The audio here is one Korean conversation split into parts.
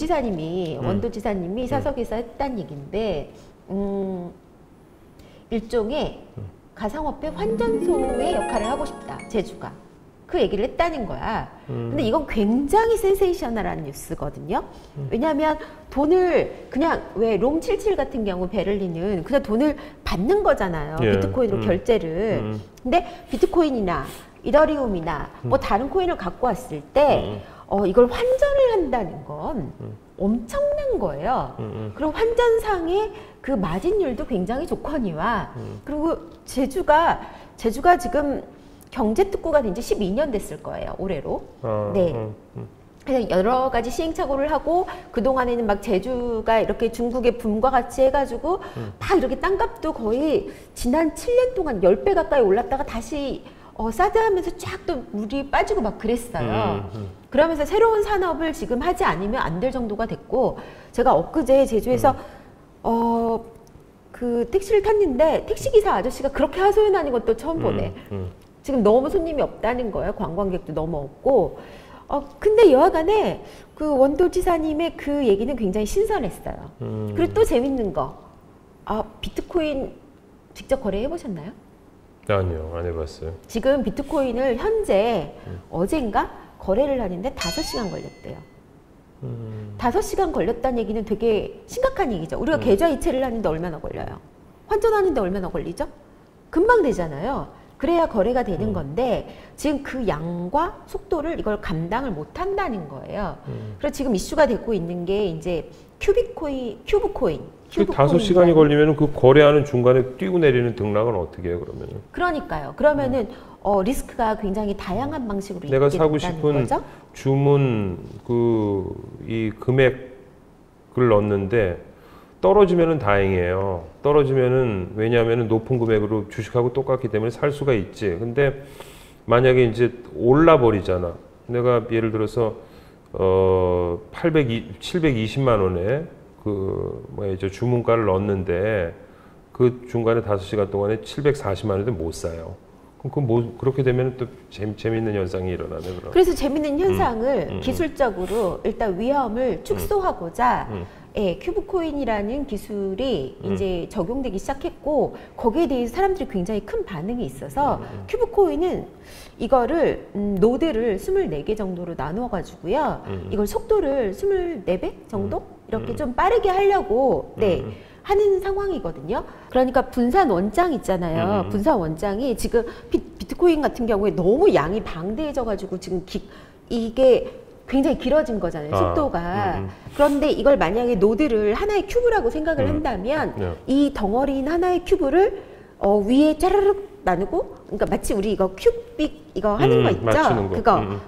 지사님이 원도지사님이 사석에서 했다는 얘기인데 일종의 가상화폐 환전소의 역할을 하고 싶다, 제주가. 그 얘기를 했다는 거야. 근데 이건 굉장히 센세이셔널한 뉴스거든요. 왜냐하면 돈을 그냥 왜 롬77 같은 경우 베를린은 그냥 돈을 받는 거잖아요. 예. 비트코인으로 결제를. 근데 비트코인이나 이더리움이나 뭐 다른 코인을 갖고 왔을 때 이걸 환전을 한다는 건 엄청난 거예요. 그럼 환전상의 그 마진율도 굉장히 좋거니와 그리고 제주가 지금 경제특구가 된 지 12년 됐을 거예요, 올해로. 네. 그래서 여러 가지 시행착오를 하고 그동안에는 막 제주가 이렇게 중국의 붐과 같이 해가지고 막 이렇게 땅값도 거의 지난 7년 동안 10배 가까이 올랐다가 다시 사드하면서 쫙 또 물이 빠지고 막 그랬어요. 그러면서 새로운 산업을 지금 하지 않으면 안 될 정도가 됐고, 제가 엊그제 제주에서 그 택시를 탔는데 택시기사 아저씨가 그렇게 하소연하는 것도 처음 보네. 지금 너무 손님이 없다는 거예요. 관광객도 너무 없고. 근데 여하간에 그 원도지사님의 그 얘기는 굉장히 신선했어요. 그리고 또 재밌는 거. 비트코인 직접 거래해 보셨나요? 아니요, 안 해봤어요. 지금 비트코인을 현재 어젠가 거래를 하는데 5시간 걸렸대요. 5시간 걸렸다는 얘기는 되게 심각한 얘기죠. 우리가 계좌 이체를 하는데 얼마나 걸려요? 환전하는데 얼마나 걸리죠? 금방 되잖아요. 그래야 거래가 되는 건데 지금 그 양과 속도를 이걸 감당을 못 한다는 거예요. 그래서 지금 이슈가 되고 있는 게 이제 큐브코인. 5시간이 걸리면 그 거래하는 중간에 뛰고 내리는 등락은 어떻게 해요, 그러면은? 그러니까요. 그러면은 리스크가 굉장히 다양한 방식으로 내가 있게 사고 된다는 싶은 거죠? 주문 이 금액을 넣었는데 떨어지면은 다행이에요. 떨어지면은 왜냐하면은 높은 금액으로 주식하고 똑같기 때문에 살 수가 있지. 근데 만약에 이제 올라 버리잖아. 내가 예를 들어서 720만 원에 주문가를 넣었는데 그 중간에 5시간 동안에 740만 원인데 못 사요. 그럼 그렇게 되면 또 재밌는 현상이 일어나네, 그럼. 그래서 재밌는 현상을 기술적으로 일단 위험을 축소하고자 큐브코인이라는 기술이 이제 적용되기 시작했고, 거기에 대해서 사람들이 굉장히 큰 반응이 있어서 큐브코인은 이거를 노드를 24개 정도로 나누어 가지고요. 이걸 속도를 24배 정도 이렇게 좀 빠르게 하려고 하는 상황이거든요. 그러니까 분산 원장 있잖아요. 분산 원장이 지금 비트코인 같은 경우에 너무 양이 방대해져 가지고 지금 이게 굉장히 길어진 거잖아요, 속도가. 그런데 이걸 만약에 노드를 하나의 큐브라고 생각을 한다면 이 덩어리인 하나의 큐브를 위에 짜르륵 나누고, 그러니까 마치 우리 이거 큐빅 이거 하는 거 있죠?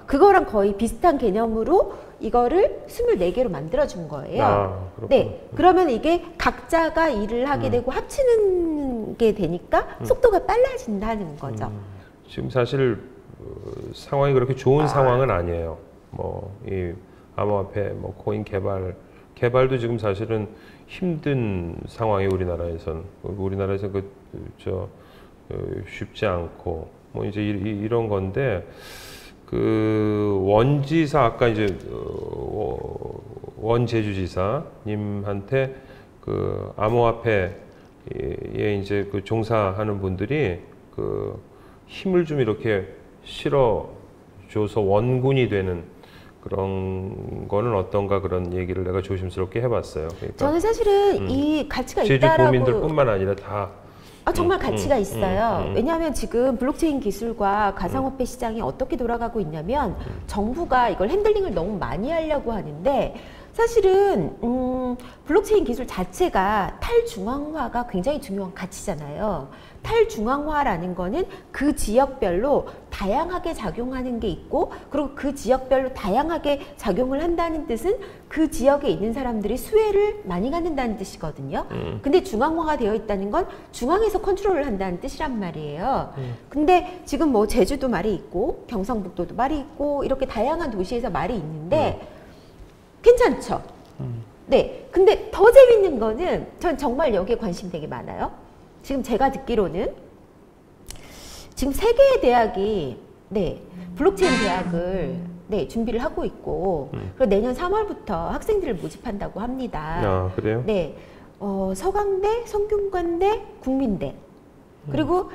그거랑 거의 비슷한 개념으로 이거를 24개로 만들어준 거예요. 네. 그러면 이게 각자가 일을 하게 되고 합치는 게 되니까 속도가 빨라진다는 거죠. 지금 사실 상황이 그렇게 좋은 상황은 아니에요. 이 암호화폐, 코인 개발도 지금 사실은 힘든 상황이 우리나라에선 쉽지 않고 이제 이런 건데, 그 원지사 아까 이제 원제주지사님한테 그 암호화폐에 이제 그 종사하는 분들이 그 힘을 좀 이렇게 실어줘서 원군이 되는 그런 거는 어떤가, 그런 얘기를 내가 조심스럽게 해봤어요. 그러니까 저는 사실은 이 가치가 제주 있다라고. 도민들뿐만 아니라 다 정말 가치가 있어요. 왜냐하면 지금 블록체인 기술과 가상화폐 시장이 어떻게 돌아가고 있냐면 정부가 이걸 핸들링을 너무 많이 하려고 하는데, 사실은 블록체인 기술 자체가 탈중앙화가 굉장히 중요한 가치잖아요. 탈중앙화라는 거는 그 지역별로 다양하게 작용하는 게 있고, 그리고 그 지역별로 다양하게 작용을 한다는 뜻은 그 지역에 있는 사람들이 수혜를 많이 갖는다는 뜻이거든요. 근데 중앙화가 되어 있다는 건 중앙에서 컨트롤을 한다는 뜻이란 말이에요. 근데 지금 뭐 제주도 말이 있고 경상북도도 말이 있고 이렇게 다양한 도시에서 말이 있는데 괜찮죠? 네. 근데 더 재밌는 거는, 전 정말 여기에 관심 되게 많아요. 지금 제가 듣기로는 지금 3개의 대학이 블록체인 대학을 네, 준비를 하고 있고 그리고 내년 3월부터 학생들을 모집한다고 합니다. 아, 그래요? 네, 서강대, 성균관대, 국민대 그리고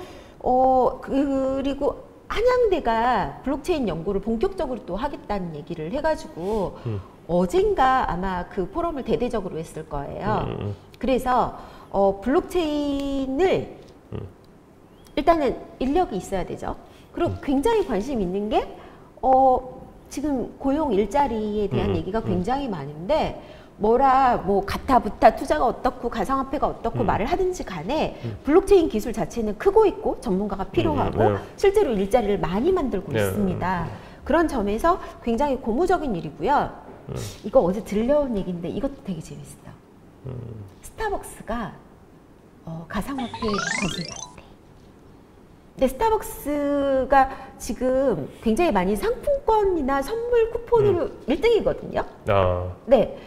그리고 한양대가 블록체인 연구를 본격적으로 또 하겠다는 얘기를 해가지고 어젠가 아마 그 포럼을 대대적으로 했을 거예요. 그래서 블록체인을 일단은 인력이 있어야 되죠. 그리고 굉장히 관심 있는 게 지금 고용 일자리에 대한 얘기가 굉장히 많은데 뭐 가타부타 투자가 어떻고 가상화폐가 어떻고 말을 하든지 간에 블록체인 기술 자체는 크고 있고 전문가가 필요하고 네. 실제로 일자리를 많이 만들고 네. 있습니다. 그런 점에서 굉장히 고무적인 일이고요. 이거 어제 들려온 얘기인데 이것도 되게 재밌어. 스타벅스가 가상화폐 거짓말대. 근데 스타벅스가 지금 굉장히 많이 상품권이나 선물 쿠폰으로 1등이거든요. 아, 네.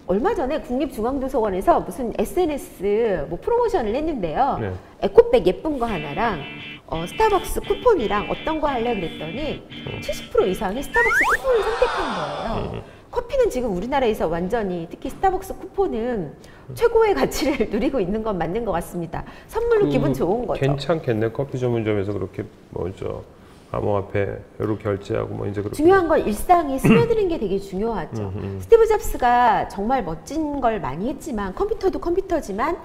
얼마 전에 국립중앙도서관에서 무슨 SNS 뭐 프로모션을 했는데요. 네. 에코백 예쁜 거 하나랑 스타벅스 쿠폰이랑 어떤 거 하려 그랬더니 70% 이상이 스타벅스 쿠폰을 선택한 거예요. 커피는 지금 우리나라에서 완전히 특히 스타벅스 쿠폰은 최고의 가치를 누리고 있는 건 맞는 것 같습니다. 선물로 기분 좋은 거죠. 괜찮겠네. 커피 전문점에서 그렇게 암호화폐로 결제하고 뭐 이제 그렇게. 중요한 건 일상에 스며드는 게 되게 중요하죠. 스티브 잡스가 정말 멋진 걸 많이 했지만 컴퓨터도 컴퓨터지만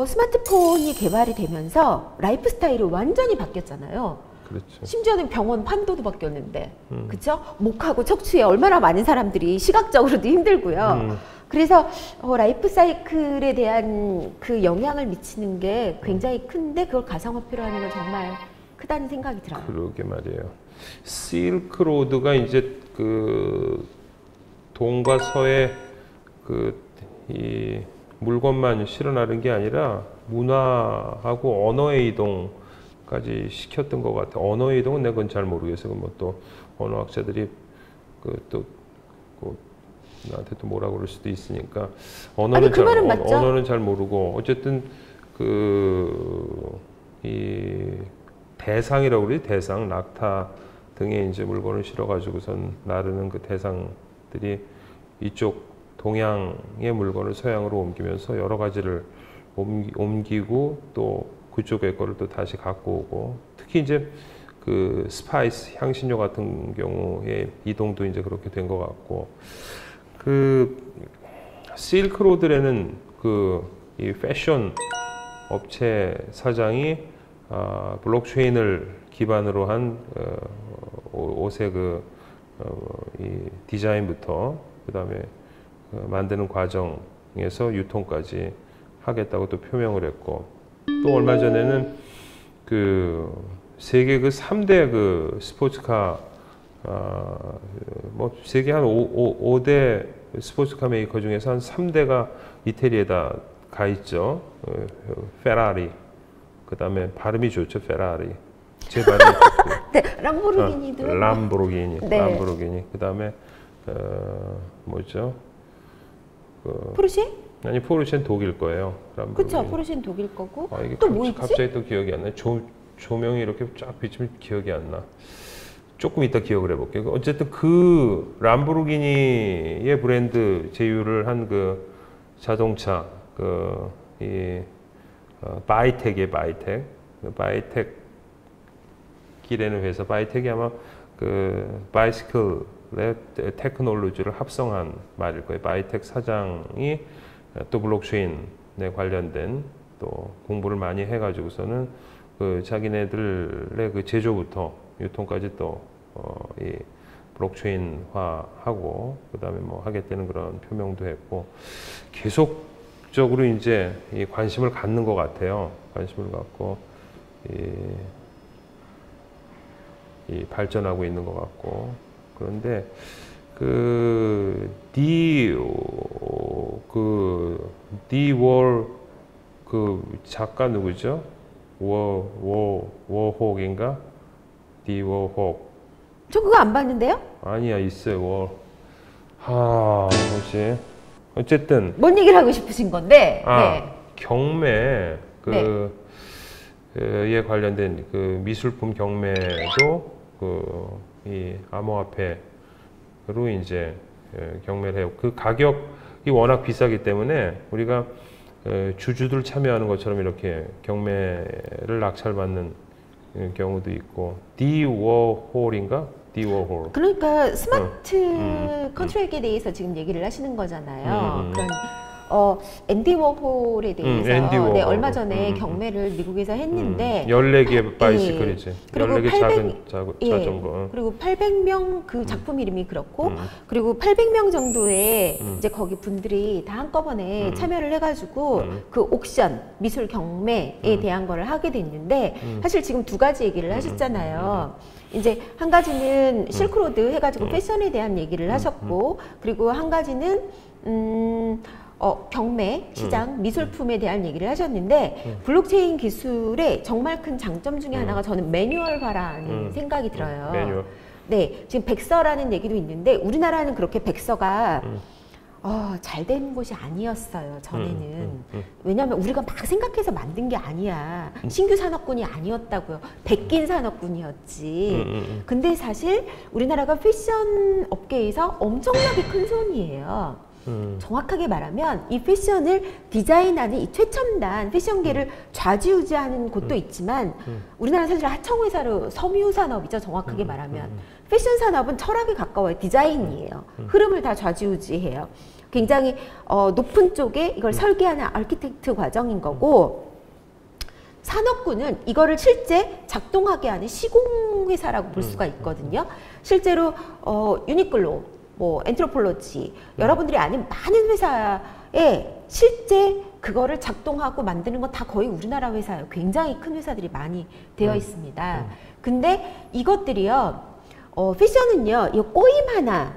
스마트폰이 개발이 되면서 라이프 스타일이 완전히 바뀌었잖아요. 그렇죠. 심지어는 병원 판도도 바뀌었는데, 그렇죠? 목하고 척추에 얼마나 많은 사람들이 시각적으로도 힘들고요. 그래서 라이프 사이클에 대한 그 영향을 미치는 게 굉장히 큰데 그걸 가상화폐로 하는 건 정말 크다는 생각이 들어요. 그러게 말이에요. 실크로드가 이제 그 동과 서의 이 물건만 실어나른 게 아니라 문화하고 언어의 이동까지 시켰던 것 같아. 언어의 이동은 내가 그건 잘 모르겠어요. 뭐 또 언어학자들이 나한테 또 뭐라고 그럴 수도 있으니까 언어는 잘 모르고 어쨌든 이 대상이라고 그러지, 대상, 낙타 등에 이제 물건을 실어가지고선 나르는 그 대상들이 이쪽 동양의 물건을 서양으로 옮기면서 여러 가지를 옮기고 또 그쪽의 거를 또 다시 갖고 오고, 특히 이제 그 스파이스, 향신료 같은 경우에 이동도 이제 그렇게 된 것 같고, 그 실크로드라는 이 패션 업체 사장이 블록체인을 기반으로 한 옷의 이 디자인부터 그다음에 만드는 과정에서 유통까지 하겠다고 또 표명을 했고, 또 얼마 전에는 세계 3대 스포츠카 뭐 세계 한 5대 스포츠카 메이커 중에서 한 3대가 이태리에다 가 있죠. 페라리. 그다음에 발음이 좋죠. 페라리. 제 발음이 좋고요. 네, 람보르기니도. 람보르기니. 네. 람보르기니. 그다음에 뭐죠? 포르쉐? 아니, 포르쉐는 독일 거예요. 그렇죠. 포르쉐는 독일 거고. 이게 또 뭐 있지? 갑자기 또 기억이 안 나. 조명이 이렇게 쫙 비치면 기억이 안 나. 조금 이따 기억을 해볼게요. 어쨌든 그 람보르기니의 브랜드 제휴를 한 자동차 바이텍이에요. 바이텍이라는 회사. 바이텍이 아마 바이시클의 테크놀로지를 합성한 말일 거예요. 바이텍 사장이 또 블록체인에 관련된 또 공부를 많이 해가지고서는 자기네들의 제조부터 유통까지 또 이 블록체인화하고 그다음에 뭐 하겠다는 그런 표명도 했고, 계속적으로 이제 이 관심을 갖는 것 같아요. 관심을 갖고 이 발전하고 있는 것 같고. 그런데 디월 작가 누구죠? 워혹인가? 디워혹. 저 그거 안 봤는데요? 아니야, 있어요. 뭐지? 어쨌든 뭔 얘기를 하고 싶으신 건데? 네. 경매 에 관련된 미술품 경매도 이 암호화폐 이제 경매를 해요. 그 가격이 워낙 비싸기 때문에 우리가 주주들 참여하는 것처럼 이렇게 경매를 낙찰받는 경우도 있고, 디 워홀인가? 디 워홀. 그러니까 스마트 컨트랙에 대해서 지금 얘기를 하시는 거잖아요. 그런 앤디 워홀에 대해서 앤디 워홀. 네, 얼마 전에 경매를 미국에서 했는데 14개 바이시클이지. 그리고 14개 800, 자전거. 그리고 800명 그 작품 이름이 그렇고 그리고 800명 정도의 이제 거기 분들이 다 한꺼번에 참여를 해가지고 그 옥션 미술 경매에 대한 거를 하게 됐는데 사실 지금 두 가지 얘기를 하셨잖아요. 이제 한 가지는 실크로드 해가지고 패션에 대한 얘기를 하셨고, 그리고 한 가지는 경매 시장 미술품에 대한 얘기를 하셨는데, 블록체인 기술의 정말 큰 장점 중에 하나가 저는 매뉴얼화라는 생각이 들어요. 매뉴얼. 네, 지금 백서라는 얘기도 있는데 우리나라는 그렇게 백서가 잘 된 곳이 아니었어요, 전에는. 왜냐하면 우리가 막 생각해서 만든 게 아니야. 신규 산업군이 아니었다고요. 베낀 산업군이었지. 근데 사실 우리나라가 패션 업계에서 엄청나게 큰 손이에요. 정확하게 말하면 이 패션을 디자인하는 이 최첨단 패션계를 좌지우지하는 곳도 있지만 우리나라는 사실 하청회사로 섬유산업이죠, 정확하게 말하면. 패션 산업은 철학에 가까워요. 디자인이에요. 흐름을 다 좌지우지해요. 굉장히 높은 쪽에 이걸 설계하는 아키텍트 과정인 거고, 산업군은 이거를 실제 작동하게 하는 시공회사라고 볼 수가 있거든요. 실제로 유니클로, 뭐 엔트로폴로지, 여러분들이 아는 많은 회사에 실제 그거를 작동하고 만드는 건 다 거의 우리나라 회사예요. 굉장히 큰 회사들이 많이 되어 있습니다. 근데 이것들이요, 패션은요, 이 꼬임 하나,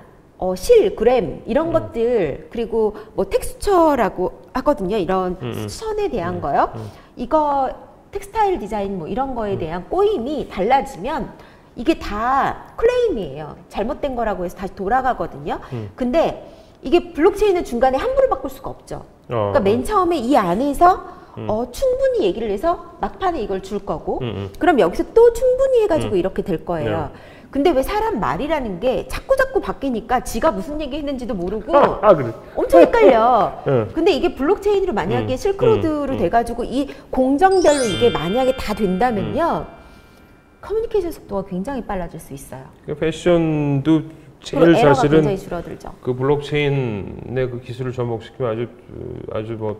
실, 그램 이런 것들, 그리고 뭐 텍스처라고 하거든요. 이런 수선에 대한 거요. 이거 텍스타일 디자인 뭐 이런 거에 대한 꼬임이 달라지면 이게 다 클레임이에요. 잘못된 거라고 해서 다시 돌아가거든요. 근데 이게 블록체인은 중간에 함부로 바꿀 수가 없죠. 그러니까 맨 처음에 이 안에서 충분히 얘기를 해서 막판에 이걸 줄 거고, 그럼 여기서 또 충분히 해가지고 이렇게 될 거예요. 근데 왜 사람 말이라는 게 자꾸 바뀌니까 지가 무슨 얘기 했는지도 모르고 그래. 엄청 헷갈려. 근데 이게 블록체인으로 만약에 실크로드로 돼가지고 이 공정별로 이게 만약에 다 된다면요, 커뮤니케이션 속도가 굉장히 빨라질 수 있어요. 패션도 제일 에러가 사실은 굉장히 줄어들죠. 그 블록체인의 그 기술을 접목시키면 아주 뭐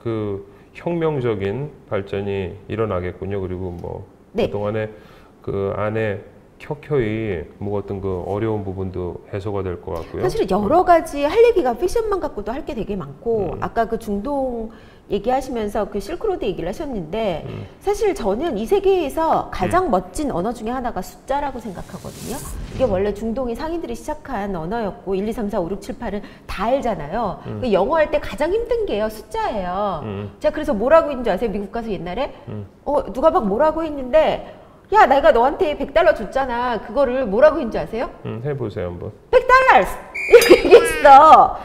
그 혁명적인 발전이 일어나겠군요. 그리고 뭐 그동안에 그 안에 켜켜이 묵었던 그 어려운 부분도 해소가 될 것 같고요. 사실 여러 가지 할 얘기가 패션만 갖고도 할 게 되게 많고, 아까 그 중동 얘기하시면서 그 실크로드 얘기를 하셨는데, 사실 저는 이 세계에서 가장 멋진 언어 중에 하나가 숫자라고 생각하거든요. 이게 원래 중동의 상인들이 시작한 언어였고 1, 2, 3, 4, 5, 6, 7, 8은 다 알잖아요. 그 영어 할 때 가장 힘든 게요, 숫자예요. 제가 그래서 뭐라고 했는지 아세요? 미국 가서 옛날에 누가 막 뭐라고 했는데, 야, 내가 너한테 $100 줬잖아. 그거를 뭐라고 했는지 아세요? 해보세요 한번. $100! 이렇게 얘기했어.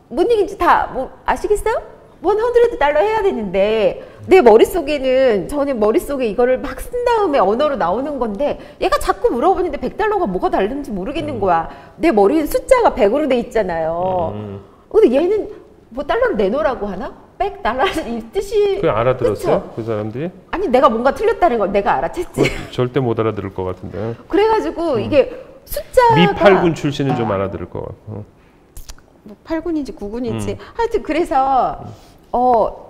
뭔 얘기인지 다 뭐 아시겠어요? $100 해야 되는데, 내 머릿속에는, 저는 머릿속에 이거를 막 쓴 다음에 언어로 나오는 건데, 얘가 자꾸 물어보는데 $100가 뭐가 다른지 모르겠는 거야. 내 머리엔 숫자가 100으로 돼 있잖아요. 근데 얘는 뭐 달러를 내놓으라고 하나? $100 이 뜻이. 그게 알아들었어요? 그쵸? 그 사람들이? 아니, 내가 뭔가 틀렸다는 걸 내가 알아챘지. 절대 못 알아들을 것 같은데. 그래가지고 이게 숫자가 미8군 출신은 좀 알아들을 것 같고. 뭐 8군인지 9군인지 하여튼 그래서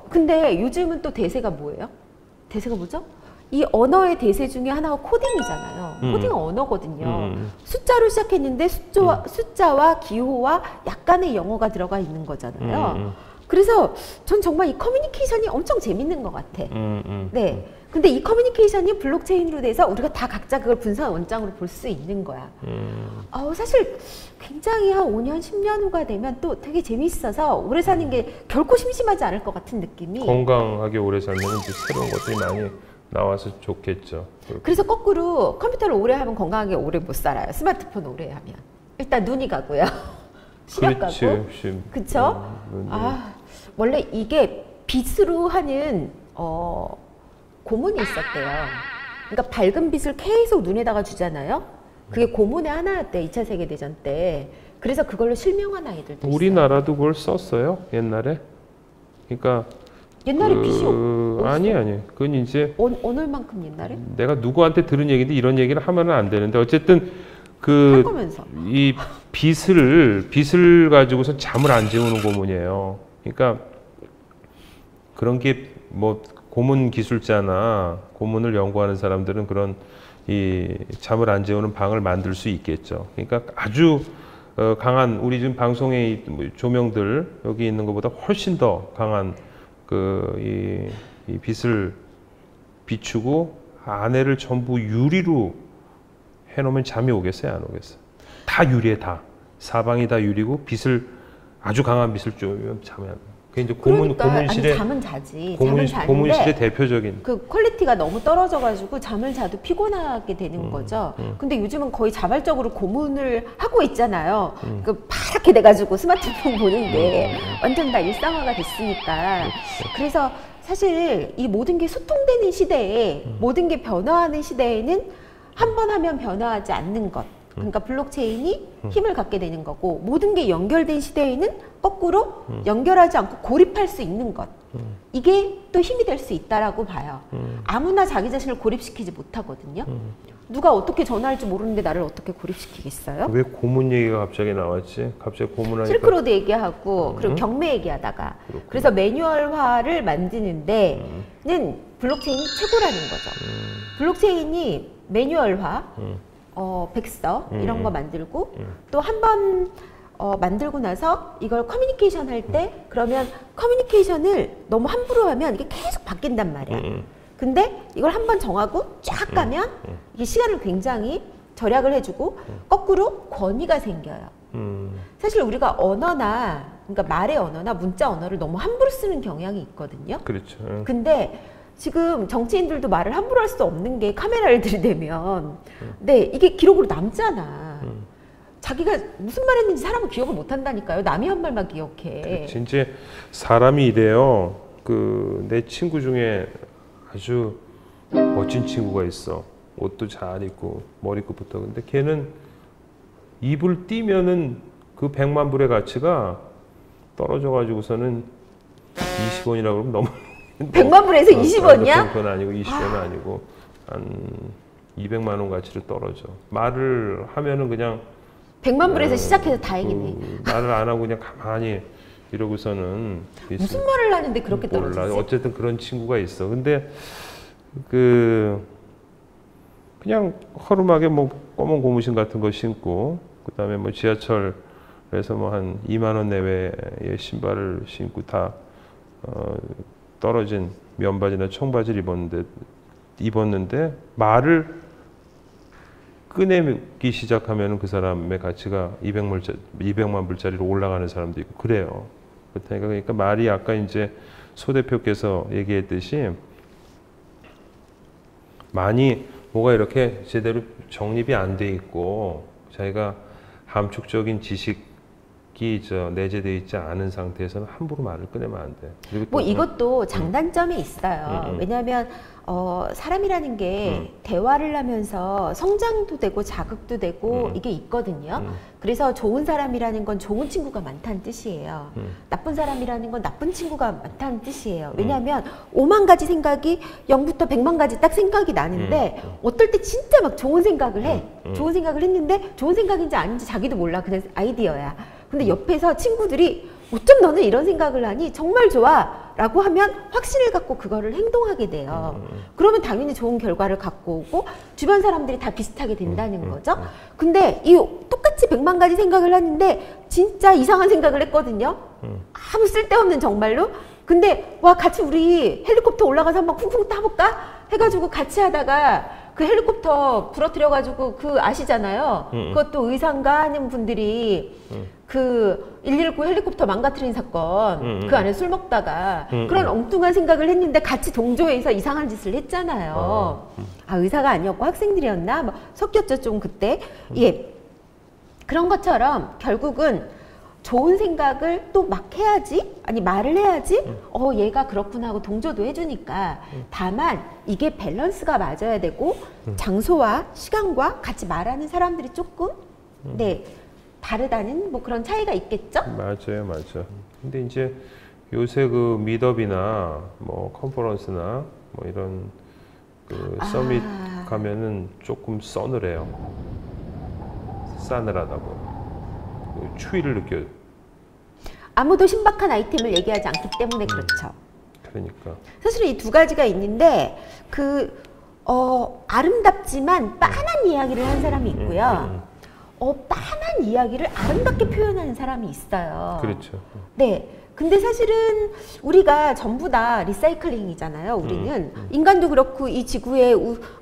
근데 요즘은 또 대세가 뭐예요? 대세가 뭐죠? 이 언어의 대세 중에 하나가 코딩이잖아요. 코딩은 언어거든요. 숫자로 시작했는데 숫자와 기호와 약간의 영어가 들어가 있는 거잖아요. 그래서 전 정말 이 커뮤니케이션이 엄청 재밌는 것 같아. 네. 근데 이 커뮤니케이션이 블록체인으로 돼서 우리가 다 각자 그걸 분산 원장으로 볼 수 있는 거야. 사실 굉장히 한 5년, 10년 후가 되면 또 되게 재밌어서 오래 사는 게 결코 심심하지 않을 것 같은 느낌이. 건강하게 오래 살면 이제 새로운 것들이 많이 나와서 좋겠죠. 그래서 거꾸로 컴퓨터를 오래 하면 건강하게 오래 못 살아요. 스마트폰 오래 하면. 일단 눈이 가고요. 시력 가고. 그쵸? 원래 이게 빛으로 하는 고문이 있었대요. 그러니까 밝은 빛을 계속 눈에다가 주잖아요. 그게 고문의 하나였대, 2차 세계대전 때. 그래서 그걸로 실명한 아이들도 있어요. 우리나라도 그걸 썼어요 옛날에. 그러니까 옛날에 빚이 없었어? 아니 그건 이제 어느 만큼 옛날에? 내가 누구한테 들은 얘기인데 이런 얘기를 하면은 안 되는데 어쨌든 할 거면서. 이 빚을 가지고서 잠을 안 재우는 고문이에요. 그러니까 그런 게 뭐 고문 기술자나 고문을 연구하는 사람들은 그런 이 잠을 안 재우는 방을 만들 수 있겠죠. 그러니까 아주 강한 우리 지금 방송의 조명들 여기 있는 것보다 훨씬 더 강한 이 빛을 비추고 아내를 전부 유리로 해놓으면 잠이 오겠어요, 안 오겠어요? 다 유리에 다 사방이 다 유리고 빛을 아주 강한 빛을 쬐면 잠이 안 와. 그게 이제 고문실의 잠은 자지. 고문실의 대표적인 그 퀄리티가 너무 떨어져가지고 잠을 자도 피곤하게 되는 거죠. 근데 요즘은 거의 자발적으로 고문을 하고 있잖아요. 그 파랗게 돼가지고 스마트폰 보는 게 완전 다 일상화가 됐으니까. 그래서 사실 이 모든 게 소통되는 시대에 모든 게 변화하는 시대에는 한 번 하면 변화하지 않는 것. 그러니까 블록체인이 힘을 갖게 되는 거고 모든 게 연결된 시대에는 거꾸로 연결하지 않고 고립할 수 있는 것. 이게 또 힘이 될 수 있다라고 봐요. 아무나 자기 자신을 고립시키지 못하거든요. 누가 어떻게 전화할지 모르는데 나를 어떻게 고립시키겠어요? 왜 고문 얘기가 갑자기 나왔지? 갑자기 고문하니까 실크로드 얘기하고 그리고 경매 얘기하다가 그렇구나. 그래서 매뉴얼화를 만드는 데는 블록체인이 최고라는 거죠. 블록체인이 매뉴얼화 백서 이런 거 만들고 또 한 번 만들고 나서 이걸 커뮤니케이션 할 때 그러면 커뮤니케이션을 너무 함부로 하면 이게 계속 바뀐단 말이야. 근데 이걸 한 번 정하고 쫙 가면 이게 시간을 굉장히 절약을 해주고 거꾸로 권위가 생겨요. 사실 우리가 언어나 그러니까 말의 언어나 문자 언어를 너무 함부로 쓰는 경향이 있거든요. 그렇죠. 근데 지금 정치인들도 말을 함부로 할 수 없는 게 카메라를 들이대면 네 이게 기록으로 남잖아. 자기가 무슨 말 했는지 사람은 기억을 못 한다니까요. 남이 한 말만 기억해. 그렇지. 이제 사람이 이래요. 내 친구 중에 아주 멋진 친구가 있어. 옷도 잘 입고 머리끝부터. 근데 걔는 입을 띄면은 그 100만 불의 가치가 떨어져 가지고서는 20원이라고 그러면 너무 100만 불에서 20원이야? 그건 아니고 20원은 아니고 한 200만 원 가치로 떨어져. 말을 하면은 그냥 100만 불에서 시작해서 다행이네. 말을 안 하고 그냥 가만히 이러고서는 무슨 말을 하는데 그렇게 떨어지지? 몰라. 어쨌든 그런 친구가 있어. 근데 그냥 허름하게 뭐 검은 고무신 같은 거 신고 그다음에 뭐 지하철에서 뭐 한 2만 원 내외의 신발을 신고 다 떨어진 면바지나 청바지를 입었는데 말을 꺼내기 시작하면 그 사람의 가치가 200만 불짜리로 올라가는 사람도 있고 그래요. 그러니까 말이 아까 이제 소 대표께서 얘기했듯이 많이 뭐가 이렇게 제대로 정립이 안 돼 있고 자기가 함축적인 지식이 내재되어 있지 않은 상태에서는 함부로 말을 꺼내면 안 돼. 그리고 뭐 이것도 장단점이 있어요. 왜냐하면 사람이라는 게 대화를 하면서 성장도 되고 자극도 되고 이게 있거든요. 그래서 좋은 사람이라는 건 좋은 친구가 많다는 뜻이에요. 나쁜 사람이라는 건 나쁜 친구가 많다는 뜻이에요. 왜냐하면 5만 가지 생각이 0부터 100만 가지 딱 생각이 나는데 어떨 때 진짜 막 좋은 생각을 해. 좋은 생각을 했는데 좋은 생각인지 아닌지 자기도 몰라. 그냥 아이디어야. 근데 옆에서 친구들이 어쩜 너는 이런 생각을 하니? 정말 좋아! 라고 하면 확신을 갖고 그거를 행동하게 돼요. 그러면 당연히 좋은 결과를 갖고 오고 주변 사람들이 다 비슷하게 된다는 거죠. 근데 이 똑같이 100만 가지 생각을 하는데 진짜 이상한 생각을 했거든요. 아무 쓸데없는 정말로. 근데 와 같이 우리 헬리콥터 올라가서 한번 쿵쿵 타볼까? 해가지고 같이 하다가 그 헬리콥터 부러뜨려가지고 아시잖아요. 그것도 의상가 하는 분들이 그 119 헬리콥터 망가뜨린 사건 그 안에 술 먹다가 그런 엉뚱한 생각을 했는데 같이 동조해서 이상한 짓을 했잖아요. 아 의사가 아니었고 학생들이었나? 뭐 섞였죠 좀 그때. 예 그런 것처럼 결국은 좋은 생각을 또 막 해야지 아니 말을 해야지 얘가 그렇구나 하고 동조도 해주니까 다만 이게 밸런스가 맞아야 되고 장소와 시간과 같이 말하는 사람들이 조금 네 다르다는 뭐 그런 차이가 있겠죠? 맞아요, 맞아. 근데 이제 요새 그 미더비나 뭐 컨퍼런스나 뭐 이런 그 서밋 가면은 조금 서늘해요. 싸늘하다고. 그 추위를 느껴요. 아무도 신박한 아이템을 얘기하지 않기 때문에 그렇죠. 그러니까. 사실 이 두 가지가 있는데 아름답지만 빤한 이야기를 한 사람이 있고요. 빤한 이야기를 아름답게 표현하는 사람이 있어요. 그렇죠. 네. 근데 사실은 우리가 전부 다 리사이클링이잖아요. 우리는 인간도 그렇고 이 지구의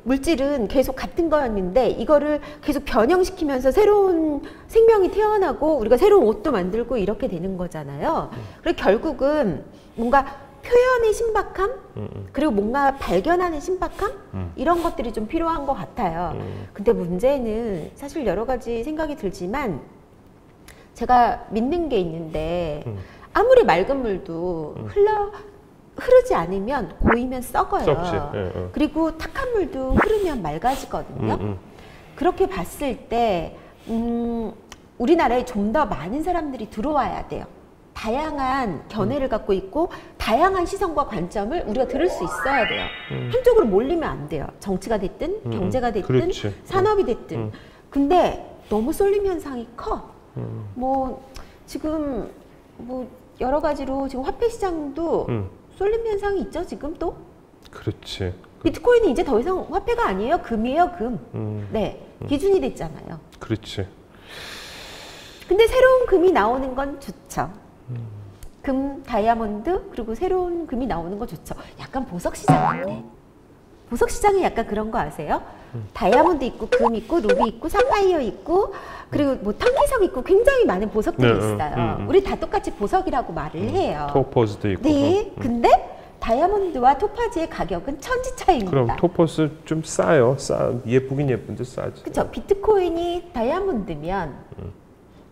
물질은 계속 같은 거였는데 이거를 계속 변형시키면서 새로운 생명이 태어나고 우리가 새로운 옷도 만들고 이렇게 되는 거잖아요. 그리고 결국은 뭔가 표현의 신박함 그리고 뭔가 발견하는 신박함 이런 것들이 좀 필요한 것 같아요. 근데 문제는 사실 여러 가지 생각이 들지만 제가 믿는 게 있는데 아무리 맑은 물도 흐르지 않으면 고이면 썩어요. 썩지. 그리고 탁한 물도 흐르면 맑아지거든요. 그렇게 봤을 때 우리나라에 좀 더 많은 사람들이 들어와야 돼요. 다양한 견해를 갖고 있고 다양한 시선과 관점을 우리가 들을 수 있어야 돼요. 한쪽으로 몰리면 안 돼요. 정치가 됐든 경제가 됐든 그렇지. 산업이 됐든. 근데 너무 쏠림 현상이 커. 뭐 지금 뭐 여러 가지로 지금 화폐 시장도 쏠림 현상이 있죠. 지금 또. 그렇지. 비트코인이 이제 더 이상 화폐가 아니에요. 금이에요. 금. 네. 기준이 됐잖아요. 그렇지. 근데 새로운 금이 나오는 건 좋죠. 금, 다이아몬드, 그리고 새로운 금이 나오는 거 좋죠. 약간 보석 시장 같아. 보석 시장이 약간 그런 거 아세요? 다이아몬드 있고, 금 있고, 루비 있고, 사파이어 있고, 그리고 뭐 탕기석 있고, 굉장히 많은 보석들이 있어요. 우리 다 똑같이 보석이라고 말을 해요. 토퍼즈도 있고. 네. 근데 다이아몬드와 토파즈의 가격은 천지 차이입니다. 그럼 토퍼즈 좀 싸요. 예쁘긴 예쁜데 싸지. 그렇죠. 비트코인이 다이아몬드면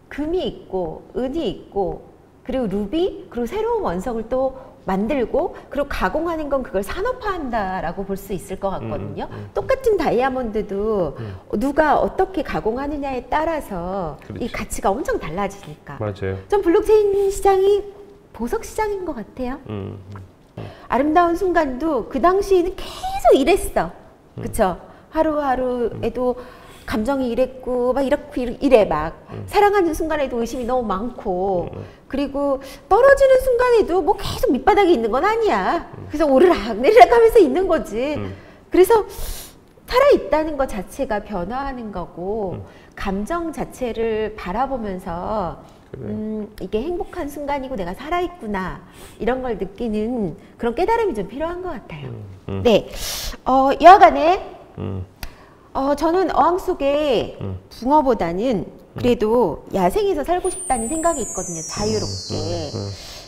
금이 있고 은이 있고 그리고 루비 그리고 새로운 원석을 또 만들고 그리고 가공하는 건 그걸 산업화한다라고 볼 수 있을 것 같거든요. 똑같은 다이아몬드도 누가 어떻게 가공하느냐에 따라서 그렇지. 이 가치가 엄청 달라지니까. 맞아요. 전 블록체인 시장이 보석 시장인 것 같아요. 아름다운 순간도 그 당시에는 계속 이랬어. 그쵸? 하루하루에도 감정이 이랬고 막 이렇게 이래 막 사랑하는 순간에도 의심이 너무 많고 그리고 떨어지는 순간에도 뭐 계속 밑바닥에 있는 건 아니야. 그래서 오르락 내리락 하면서 있는 거지. 그래서 살아있다는 것 자체가 변화하는 거고 감정 자체를 바라보면서 이게 행복한 순간이고 내가 살아있구나 이런 걸 느끼는 그런 깨달음이 좀 필요한 것 같아요. 네, 여하간에 저는 어항 속에 붕어보다는 그래도 야생에서 살고 싶다는 생각이 있거든요. 자유롭게.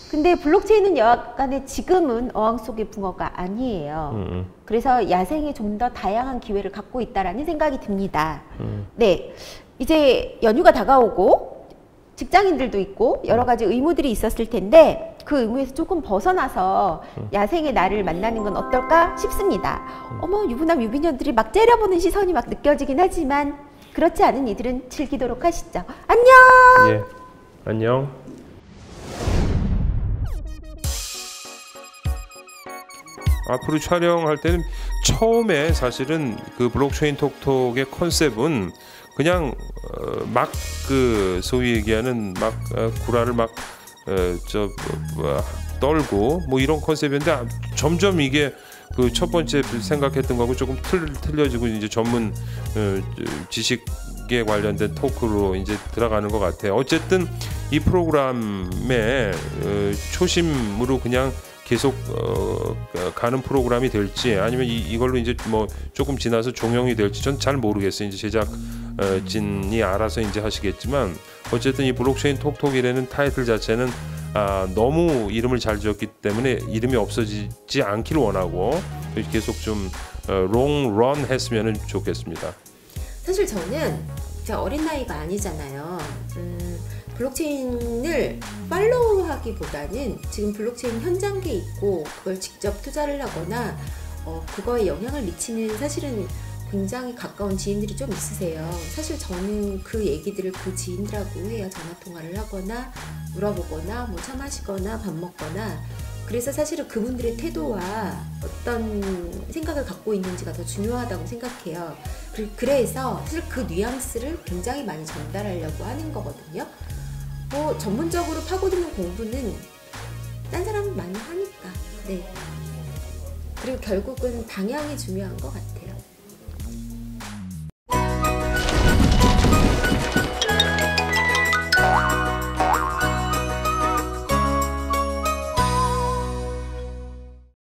근데 블록체인은 여하간에 지금은 어항 속의 붕어가 아니에요. 그래서 야생에 좀 더 다양한 기회를 갖고 있다라는 생각이 듭니다. 네, 이제 연휴가 다가오고 직장인들도 있고 여러 가지 의무들이 있었을 텐데 그 의무에서 조금 벗어나서 야생의 나를 만나는 건 어떨까 싶습니다. 어머 유부남 유부녀들이 막 째려보는 시선이 막 느껴지긴 하지만 그렇지 않은 이들은 즐기도록 하시죠. 안녕. 예, 안녕. 앞으로 촬영할 때는 처음에 사실은 그 블록체인 톡톡의 컨셉은 그냥 막 그 소위 얘기하는 막 구라를 막 떨고 뭐 이런 컨셉인데 점점 이게 그 첫 번째 생각했던 거하고 조금 틀려지고 이제 전문 지식에 관련된 토크로 이제 들어가는 것 같아요. 어쨌든 이 프로그램의 초심으로 그냥 계속 가는 프로그램이 될지 아니면 이걸로 이제 뭐 조금 지나서 종영이 될지 전 잘 모르겠어요. 이제 제작진이 알아서 이제 하시겠지만 어쨌든 이 블록체인 톡톡이라는 타이틀 자체는 너무 이름을 잘 지었기 때문에 이름이 없어지지 않길 원하고 계속 좀 롱런 했으면 좋겠습니다. 사실 저는 제가 어린 나이가 아니잖아요. 블록체인을 팔로우하기보다는 지금 블록체인 현장계에 있고 그걸 직접 투자를 하거나 그거에 영향을 미치는 사실은 굉장히 가까운 지인들이 좀 있으세요. 사실 저는 그 얘기들을 그 지인들하고 해야 전화 통화를 하거나 물어보거나 뭐 차 마시거나 밥 먹거나, 그래서 사실은 그분들의 태도와 어떤 생각을 갖고 있는지가 더 중요하다고 생각해요. 그래서 사실 그 뉘앙스를 굉장히 많이 전달하려고 하는 거거든요. 뭐 전문적으로 파고드는 공부는 딴 사람은 많이 하니까. 네. 그리고 결국은 방향이 중요한 것 같아요.